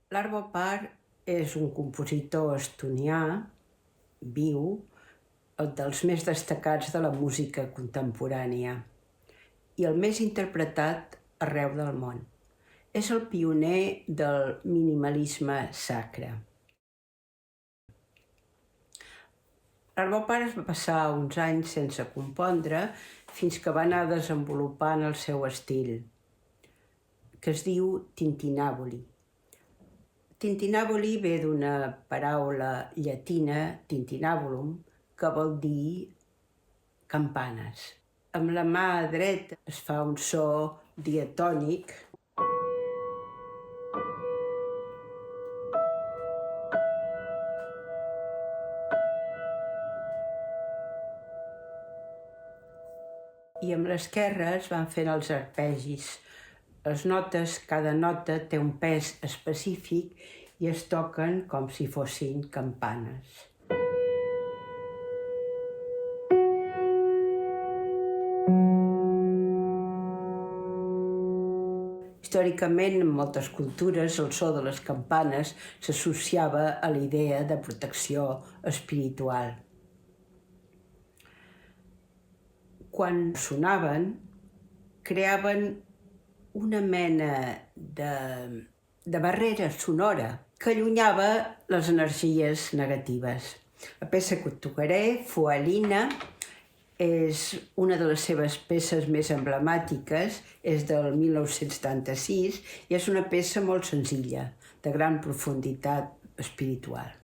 L'arvo Part és un compositor estonià, viu, dels més destacats de la música contemporània i el més interpretat arreu del món. És el pioner del minimalisme sacre. L'arvo Part es va passar uns anys sense compondre fins que va anar desenvolupant el seu estil, que es diu tintinnabuli. Tintinnabuli ve d'una paraula llatina, tintinnabulum, que vol dir campanes. Amb la mà dreta es fa un so diatònic. I amb l'esquerra es van fent els arpegis. Les notes, cada nota té un pes específic i es toquen com si fossin campanes. Històricament, en moltes cultures, el so de les campanes s'associava a la idea de protecció espiritual. Quan sonaven, creaven una mena de barrera sonora que allunyava les energies negatives. La peça que tocaré, Fualina, és una de les seves peces més emblemàtiques, és del 1976 i és una peça molt senzilla, de gran profunditat espiritual.